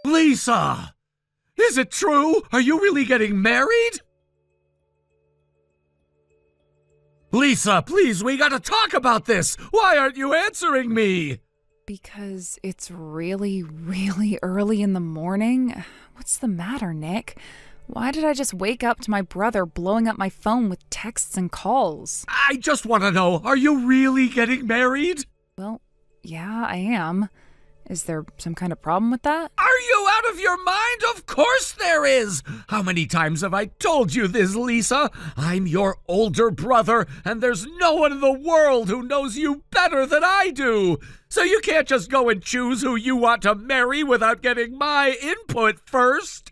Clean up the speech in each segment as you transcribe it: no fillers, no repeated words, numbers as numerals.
Lisa! Is it true? Are you really getting married? Lisa, please, we gotta talk about this! Why aren't you answering me? Because it's really, really early in the morning? What's the matter, Nick? Why did I just wake up to my brother blowing up my phone with texts and calls? I just want to know, are you really getting married? Well, yeah, I am. Is there some kind of problem with that? Are you out of your mind? Of course there is! How many times have I told you this, Lisa? I'm your older brother, and there's no one in the world who knows you better than I do. So you can't just go and choose who you want to marry without getting my input first.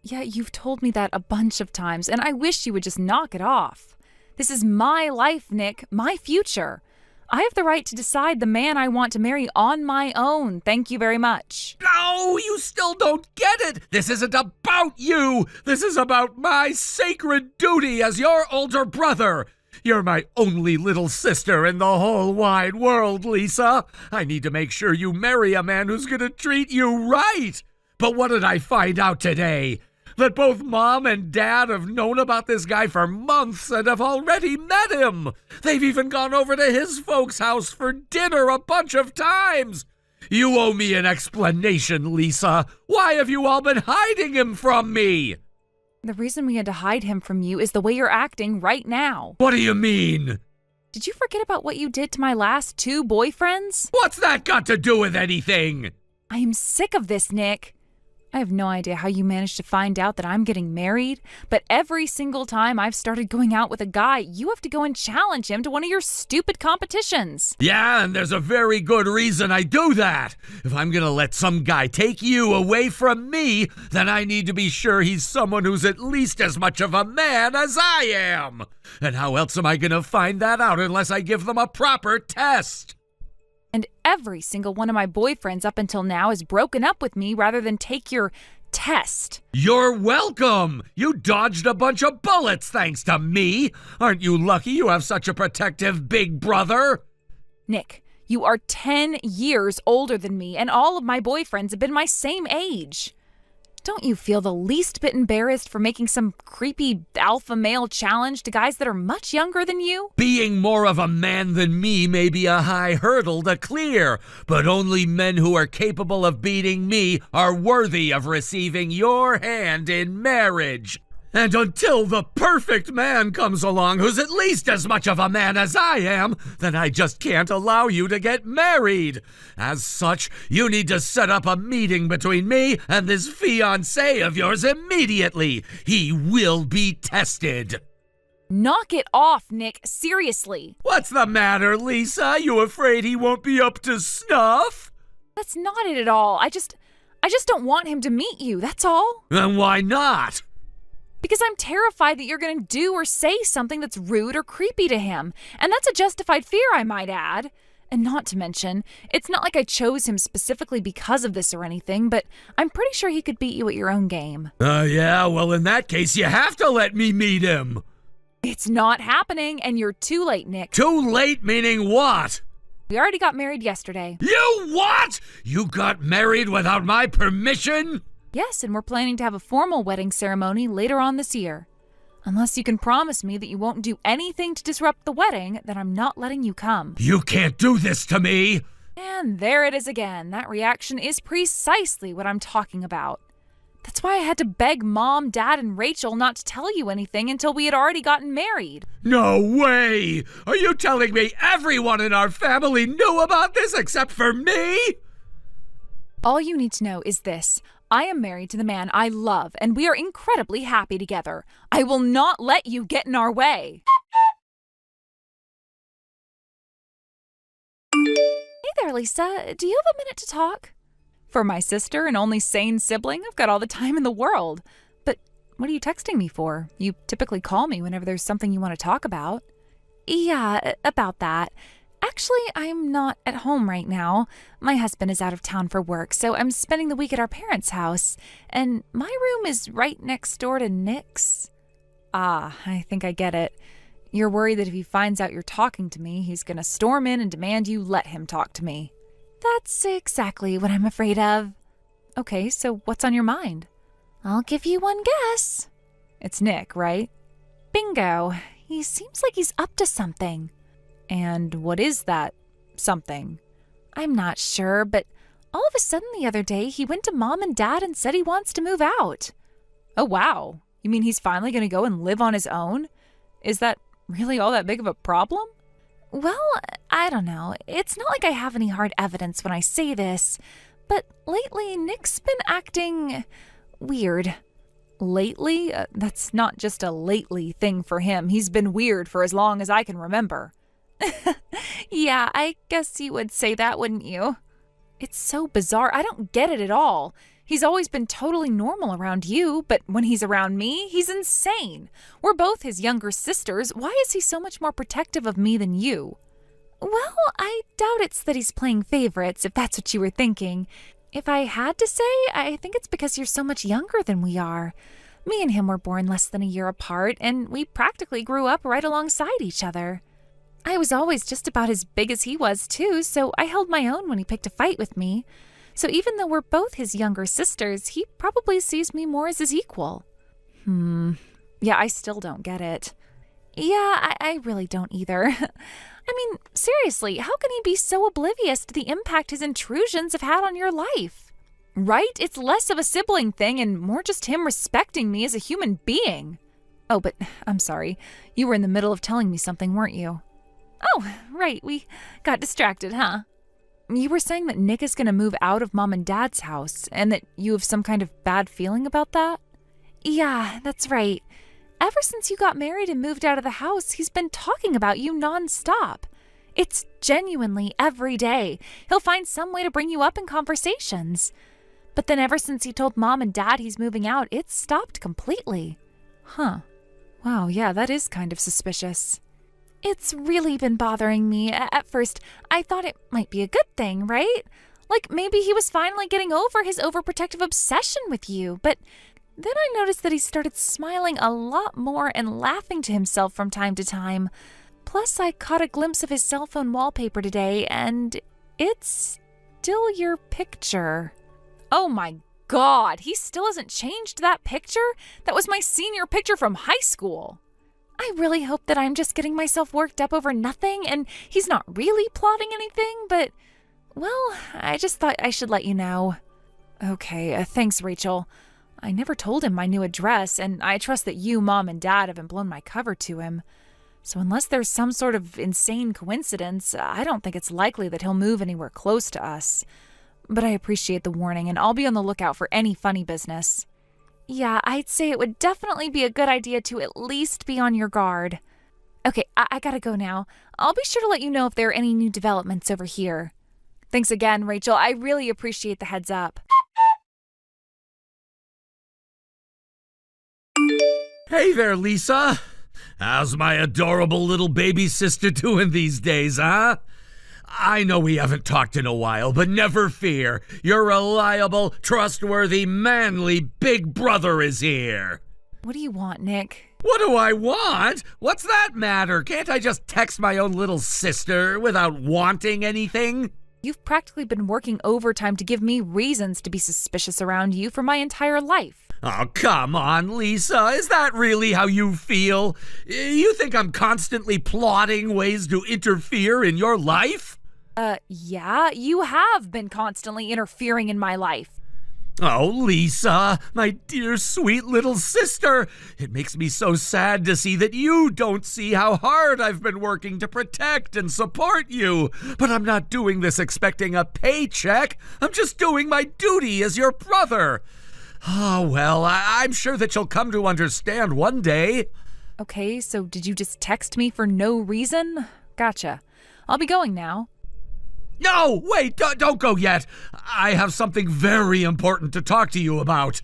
Yeah, you've told me that a bunch of times, and I wish you would just knock it off. This is my life, Nick, my future. I have the right to decide the man I want to marry on my own. Thank you very much. No, you still don't get it. This isn't about you. This is about my sacred duty as your older brother. You're my only little sister in the whole wide world, Lisa. I need to make sure you marry a man who's going to treat you right. But what did I find out today? That both Mom and Dad have known about this guy for months and have already met him. They've even gone over to his folks' house for dinner a bunch of times. You owe me an explanation, Lisa. Why have you all been hiding him from me? The reason we had to hide him from you is the way you're acting right now. What do you mean? Did you forget about what you did to my last 2 boyfriends? What's that got to do with anything? I am sick of this, Nick. I have no idea how you managed to find out that I'm getting married, but every single time I've started going out with a guy, you have to go and challenge him to one of your stupid competitions. Yeah, and there's a very good reason I do that. If I'm gonna let some guy take you away from me, then I need to be sure he's someone who's at least as much of a man as I am. And how else am I gonna find that out unless I give them a proper test? And every single one of my boyfriends up until now has broken up with me rather than take your test. You're welcome. You dodged a bunch of bullets thanks to me. Aren't you lucky you have such a protective big brother? Nick, you are 10 years older than me, and all of my boyfriends have been my same age. Don't you feel the least bit embarrassed for making some creepy alpha male challenge to guys that are much younger than you? Being more of a man than me may be a high hurdle to clear, but only men who are capable of beating me are worthy of receiving your hand in marriage. And until the perfect man comes along who's at least as much of a man as I am, then I just can't allow you to get married. As such, you need to set up a meeting between me and this fiancé of yours immediately. He will be tested. Knock it off, Nick. Seriously. What's the matter, Lisa? You afraid he won't be up to snuff? That's not it at all. I just don't want him to meet you, that's all. Then why not? Because I'm terrified that you're going to do or say something that's rude or creepy to him. And that's a justified fear, I might add. And not to mention, it's not like I chose him specifically because of this or anything, but I'm pretty sure he could beat you at your own game. Yeah, well, in that case, you have to let me meet him. It's not happening, and you're too late, Nick. Too late meaning what? We already got married yesterday. You what? You got married without my permission? Yes, and we're planning to have a formal wedding ceremony later on this year. Unless you can promise me that you won't do anything to disrupt the wedding, then I'm not letting you come. You can't do this to me! And there it is again. That reaction is precisely what I'm talking about. That's why I had to beg Mom, Dad, and Rachel not to tell you anything until we had already gotten married. No way! Are you telling me everyone in our family knew about this except for me? All you need to know is this. I am married to the man I love, and we are incredibly happy together. I will not let you get in our way. Hey there, Lisa. Do you have a minute to talk? For my sister and only sane sibling, I've got all the time in the world. But what are you texting me for? You typically call me whenever there's something you want to talk about. Yeah, about that. Actually, I'm not at home right now. My husband is out of town for work, so I'm spending the week at our parents' house. And my room is right next door to Nick's. Ah, I think I get it. You're worried that if he finds out you're talking to me, he's going to storm in and demand you let him talk to me. That's exactly what I'm afraid of. Okay, so what's on your mind? I'll give you one guess. It's Nick, right? Bingo. He seems like he's up to something. And what is that something? I'm not sure, but all of a sudden the other day he went to Mom and Dad and said he wants to move out. Oh, wow. You mean he's finally going to go and live on his own? Is that really all that big of a problem? Well, I don't know. It's not like I have any hard evidence when I say this, but lately Nick's been acting weird. Lately? That's not just a lately thing for him. He's been weird for as long as I can remember. Yeah, I guess you would say that, wouldn't you? It's so bizarre. I don't get it at all. He's always been totally normal around you, but when he's around me, he's insane. We're both his younger sisters. Why is he so much more protective of me than you? Well, I doubt it's that he's playing favorites, if that's what you were thinking. If I had to say, I think it's because you're so much younger than we are. Me and him were born less than a year apart, and we practically grew up right alongside each other. I was always just about as big as he was, too, so I held my own when he picked a fight with me. So even though we're both his younger sisters, he probably sees me more as his equal. Yeah, I still don't get it. Yeah, I really don't either. I mean, seriously, how can he be so oblivious to the impact his intrusions have had on your life? Right? It's less of a sibling thing and more just him respecting me as a human being. Oh, but I'm sorry. You were in the middle of telling me something, weren't you? Oh, right. We got distracted, huh? You were saying that Nick is going to move out of Mom and Dad's house and that you have some kind of bad feeling about that? Yeah, that's right. Ever since you got married and moved out of the house, he's been talking about you nonstop. It's genuinely every day. He'll find some way to bring you up in conversations. But then ever since he told Mom and Dad he's moving out, it's stopped completely. Huh. Wow, yeah, that is kind of suspicious. It's really been bothering me. At first, I thought it might be a good thing, right? Like maybe he was finally getting over his overprotective obsession with you, but then I noticed that he started smiling a lot more and laughing to himself from time to time. Plus, I caught a glimpse of his cell phone wallpaper today, and it's still your picture. Oh my God, he still hasn't changed that picture? That was my senior picture from high school. I really hope that I'm just getting myself worked up over nothing and he's not really plotting anything, but, well, I just thought I should let you know. Okay, thanks, Rachel. I never told him my new address, and I trust that you, Mom, and Dad haven't blown my cover to him. So unless there's some sort of insane coincidence, I don't think it's likely that he'll move anywhere close to us. But I appreciate the warning, and I'll be on the lookout for any funny business. Yeah, I'd say it would definitely be a good idea to at least be on your guard. Okay, I gotta go now. I'll be sure to let you know if there are any new developments over here. Thanks again, Rachel. I really appreciate the heads up. Hey there, Lisa. How's my adorable little baby sister doing these days, huh? I know we haven't talked in a while, but never fear. Your reliable, trustworthy, manly big brother is here. What do you want, Nick? What do I want? What's that matter? Can't I just text my own little sister without wanting anything? You've practically been working overtime to give me reasons to be suspicious around you for my entire life. Oh, come on, Lisa. Is that really how you feel? You think I'm constantly plotting ways to interfere in your life? Yeah, you have been constantly interfering in my life. Oh, Lisa, my dear sweet little sister. It makes me so sad to see that you don't see how hard I've been working to protect and support you. But I'm not doing this expecting a paycheck. I'm just doing my duty as your brother. Oh, well, I'm sure that you'll come to understand one day. Okay, so did you just text me for no reason? Gotcha. I'll be going now. No, wait, don't go yet. I have something very important to talk to you about.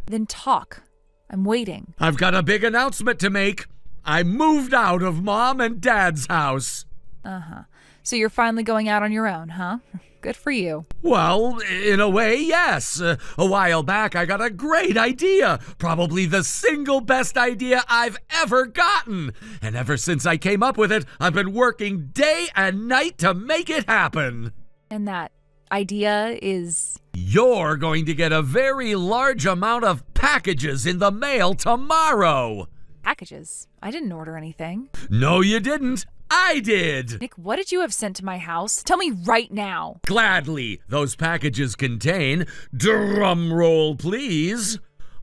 Then talk. I'm waiting. I've got a big announcement to make. I moved out of Mom and Dad's house. Uh-huh. So you're finally going out on your own, huh? Good for you. Well, in a way, yes. A while back, I got a great idea. Probably the single best idea I've ever gotten. And ever since I came up with it, I've been working day and night to make it happen. And that idea is... You're going to get a very large amount of packages in the mail tomorrow. Packages? I didn't order anything. No, you didn't. I did. Nick, what did you have sent to my house? Tell me right now. Gladly. Those packages contain, drum roll please,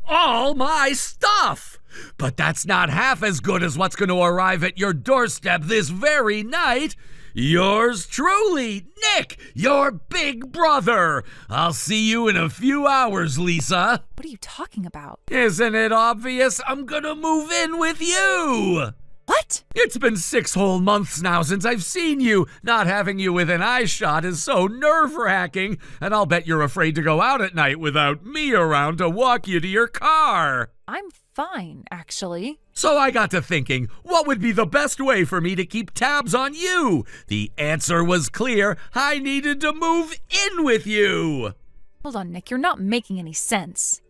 all my stuff. But that's not half as good as what's going to arrive at your doorstep this very night. Yours truly, Nick, your big brother. I'll see you in a few hours, Lisa. What are you talking about? Isn't it obvious? I'm gonna move in with you. What? It's been 6 whole months now since I've seen you. Not having you within eyeshot is so nerve-wracking, and I'll bet you're afraid to go out at night without me around to walk you to your car. I'm fine, actually. So I got to thinking, what would be the best way for me to keep tabs on you? The answer was clear. I needed to move in with you. Hold on, Nick, you're not making any sense.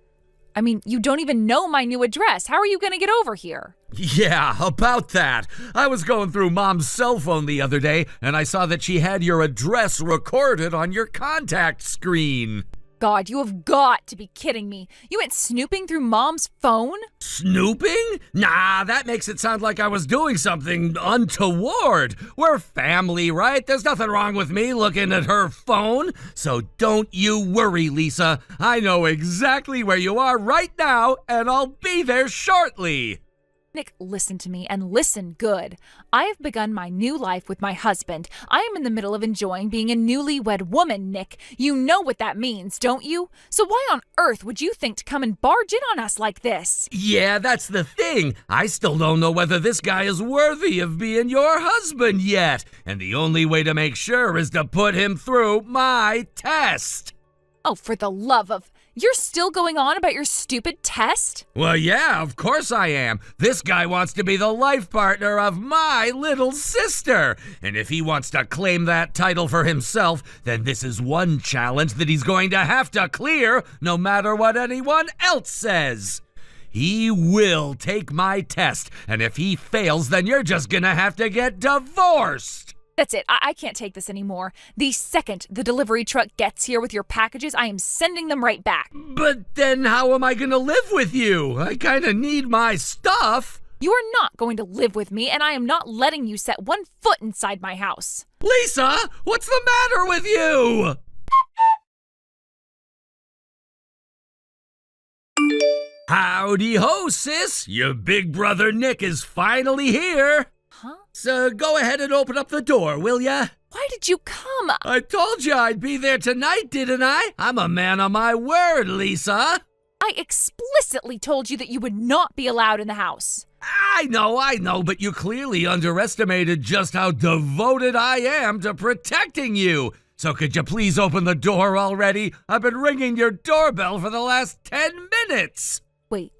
I mean, you don't even know my new address. How are you going to get over here? Yeah, about that. I was going through Mom's cell phone the other day, and I saw that she had your address recorded on your contact screen. God, you have got to be kidding me. You went snooping through Mom's phone? Snooping? Nah, that makes it sound like I was doing something untoward. We're family, right? There's nothing wrong with me looking at her phone. So don't you worry, Lisa. I know exactly where you are right now, and I'll be there shortly. Nick, listen to me, and listen good. I have begun my new life with my husband. I am in the middle of enjoying being a newlywed woman, Nick. You know what that means, don't you? So why on earth would you think to come and barge in on us like this? Yeah, that's the thing. I still don't know whether this guy is worthy of being your husband yet. And the only way to make sure is to put him through my test. Oh, for the love of... You're still going on about your stupid test? Well, yeah, of course I am. This guy wants to be the life partner of my little sister. And if he wants to claim that title for himself, then this is one challenge that he's going to have to clear, no matter what anyone else says. He will take my test, and if he fails, then you're just gonna have to get divorced. That's it. I can't take this anymore. The second the delivery truck gets here with your packages, I am sending them right back. But then how am I gonna live with you? I kinda need my stuff. You are not going to live with me, and I am not letting you set one foot inside my house. Lisa, what's the matter with you? Howdy ho, sis. Your big brother Nick is finally here. Huh? So go ahead and open up the door, will ya? Why did you come? I told you I'd be there tonight, didn't I? I'm a man of my word, Lisa. I explicitly told you that you would not be allowed in the house. I know, but you clearly underestimated just how devoted I am to protecting you. So could you please open the door already? I've been ringing your doorbell for the last 10 minutes. Wait,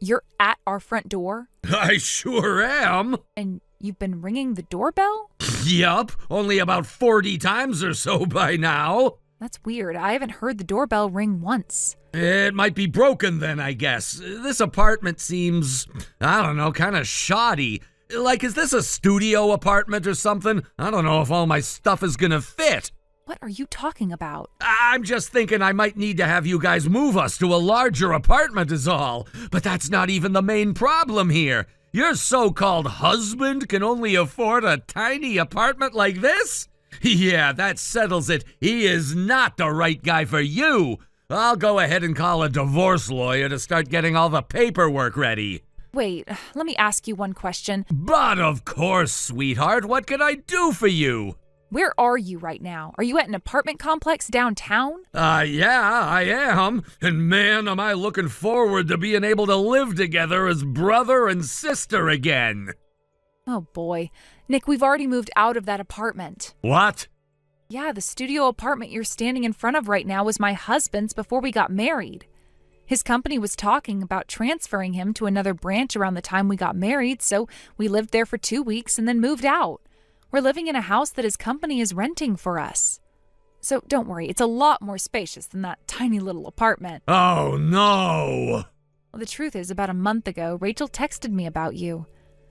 you're at our front door? I sure am. And you've been ringing the doorbell? Yup, only about 40 times or so by now. That's weird. I haven't heard the doorbell ring once. It might be broken then, I guess. This apartment seems, I don't know, kind of shoddy. Like, is this a studio apartment or something? I don't know if all my stuff is gonna fit. What are you talking about? I'm just thinking I might need to have you guys move us to a larger apartment is all. But that's not even the main problem here. Your so-called husband can only afford a tiny apartment like this? Yeah, that settles it. He is not the right guy for you. I'll go ahead and call a divorce lawyer to start getting all the paperwork ready. Wait, let me ask you one question. But of course, sweetheart, what can I do for you? Where are you right now? Are you at an apartment complex downtown? Yeah, I am. And man, am I looking forward to being able to live together as brother and sister again. Oh boy. Nick, we've already moved out of that apartment. What? Yeah, the studio apartment you're standing in front of right now was my husband's before we got married. His company was talking about transferring him to another branch around the time we got married, so we lived there for 2 weeks and then moved out. We're living in a house that his company is renting for us. So don't worry, it's a lot more spacious than that tiny little apartment. Oh, no. Well, the truth is, about a month ago, Rachel texted me about you.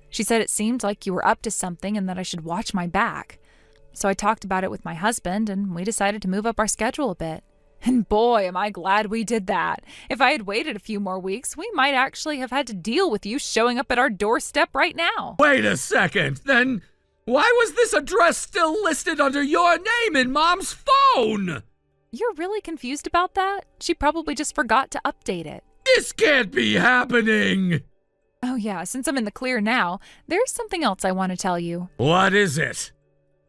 She said it seemed like you were up to something and that I should watch my back. So I talked about it with my husband, and we decided to move up our schedule a bit. And boy, am I glad we did that. If I had waited a few more weeks, we might actually have had to deal with you showing up at our doorstep right now. Wait a second, then why was this address still listed under your name in Mom's phone? You're really confused about that? She probably just forgot to update it. This can't be happening! Oh yeah, since I'm in the clear now, there's something else I want to tell you. What is it?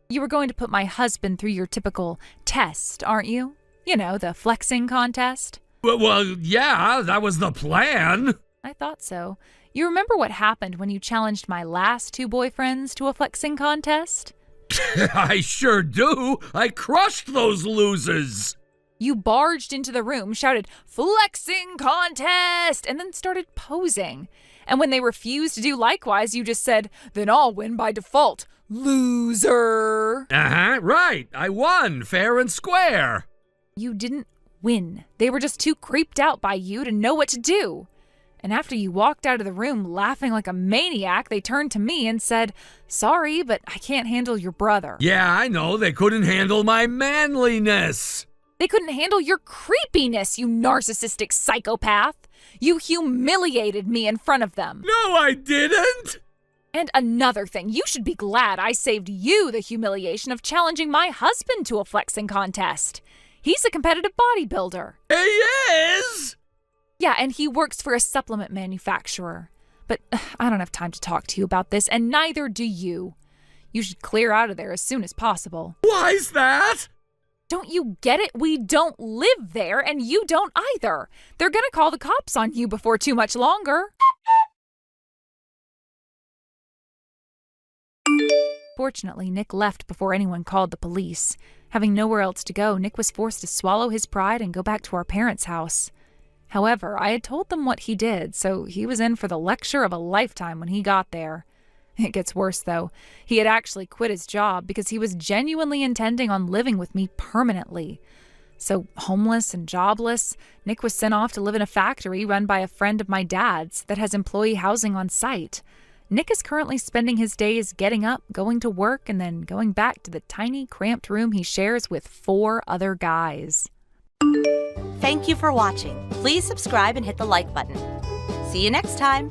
You were going to put my husband through your typical test, aren't you? You know, the flexing contest. Well, yeah, that was the plan. I thought so. You remember what happened when you challenged my last 2 boyfriends to a flexing contest? I sure do. I crushed those losers. You barged into the room, shouted, "Flexing contest!" and then started posing. And when they refused to do likewise, you just said, "Then I'll win by default. Loser!" Uh-huh, right. I won, fair and square. You didn't win. They were just too creeped out by you to know what to do. And after you walked out of the room laughing like a maniac, they turned to me and said, "Sorry, but I can't handle your brother." Yeah, I know. They couldn't handle my manliness. They couldn't handle your creepiness, you narcissistic psychopath. You humiliated me in front of them. No, I didn't. And another thing, you should be glad I saved you the humiliation of challenging my husband to a flexing contest. He's a competitive bodybuilder. He is? Yeah, and he works for a supplement manufacturer. But I don't have time to talk to you about this, and neither do you. You should clear out of there as soon as possible. Why's that? Don't you get it? We don't live there, and you don't either. They're gonna call the cops on you before too much longer. Fortunately, Nick left before anyone called the police. Having nowhere else to go, Nick was forced to swallow his pride and go back to our parents' house. However, I had told them what he did, so he was in for the lecture of a lifetime when he got there. It gets worse, though. He had actually quit his job because he was genuinely intending on living with me permanently. So, homeless and jobless, Nick was sent off to live in a factory run by a friend of my dad's that has employee housing on site. Nick is currently spending his days getting up, going to work, and then going back to the tiny, cramped room he shares with 4 other guys. Thank you for watching. Please subscribe and hit the like button. See you next time.